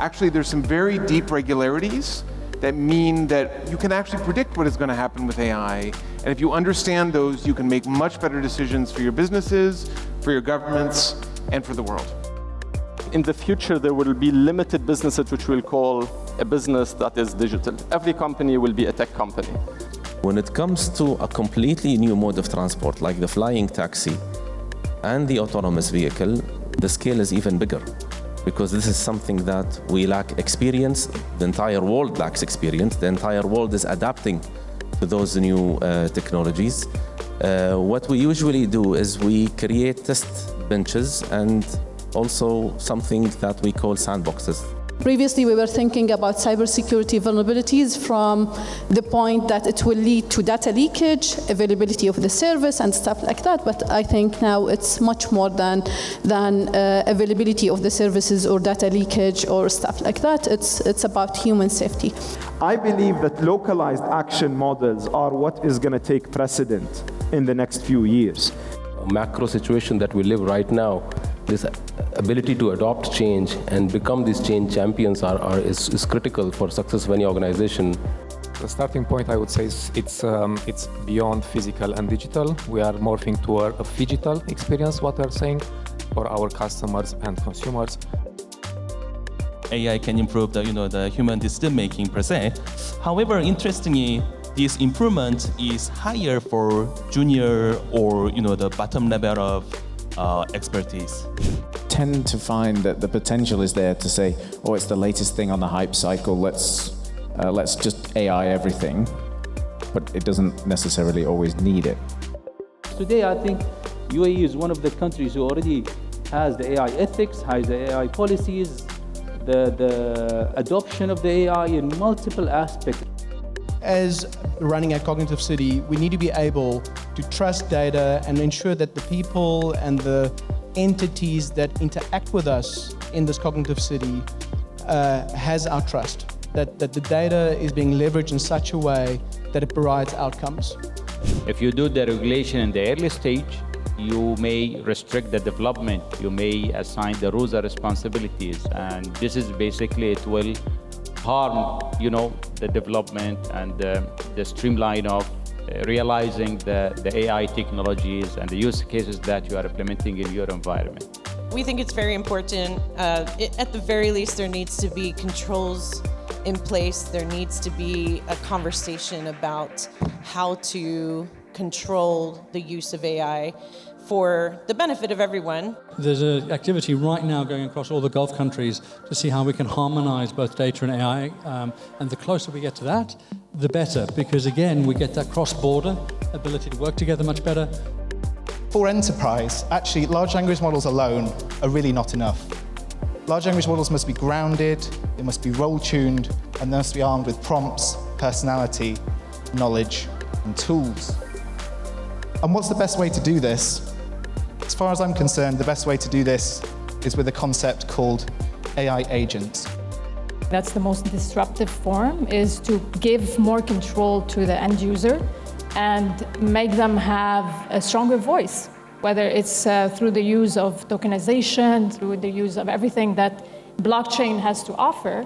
Actually, there's some very deep regularities that mean that you can actually predict what is going to happen with AI. And if you understand those, you can make much better decisions for your businesses, for your governments, and for the world. In the future, there will be limited businesses which we'll call a business that is digital. Every company will be a tech company. When it comes to a completely new mode of transport, like the flying taxi and the autonomous vehicle, the scale is even bigger, because this is something that we lack experience. The entire world lacks experience. The entire world is adapting to those new technologies. What we usually do is we create test benches and also something that we call sandboxes. Previously, we were thinking about cybersecurity vulnerabilities from the point that it will lead to data leakage, availability of the service, and stuff like that. But I think now it's much more than availability of the services or data leakage or stuff like that. It's about human safety. I believe that localized action models are what is going to take precedent in the next few years. A macro situation that we live right now, this ability to adopt change and become these change champions is critical for success of any organization. The starting point, I would say, is it's beyond physical and digital. We are morphing toward a phygital experience, what we're saying, for our customers and consumers. AI can improve the human decision making per se. However, interestingly, this improvement is higher for junior or the bottom level of expertise. Tend to find that the potential is there to say, oh, it's the latest thing on the hype cycle, let's just AI everything, but it doesn't necessarily always need it. Today, I think UAE is one of the countries who already has the AI ethics, has the AI policies, the adoption of the AI in multiple aspects. As running a cognitive city, we need to be able to trust data and ensure that the people and the entities that interact with us in this cognitive city has our trust, that the data is being leveraged in such a way that it provides outcomes. If you do the regulation in the early stage, you may restrict the development, you may assign the rules and responsibilities, and this is basically, it will harm, the development and the streamline of realizing the AI technologies and the use cases that you are implementing in your environment. We think it's very important. At the very least, there needs to be controls in place. There needs to be a conversation about how to control the use of AI for the benefit of everyone. There's an activity right now going across all the Gulf countries to see how we can harmonize both data and AI. And the closer we get to that, the better, because again, we get that cross-border ability to work together much better. For enterprise, actually, large language models alone are really not enough. Large language models must be grounded, they must be role-tuned, and they must be armed with prompts, personality, knowledge, and tools. And what's the best way to do this? As far as I'm concerned, the best way to do this is with a concept called AI agents. That's the most disruptive form, is to give more control to the end user and make them have a stronger voice, whether it's through the use of tokenization, through the use of everything that blockchain has to offer.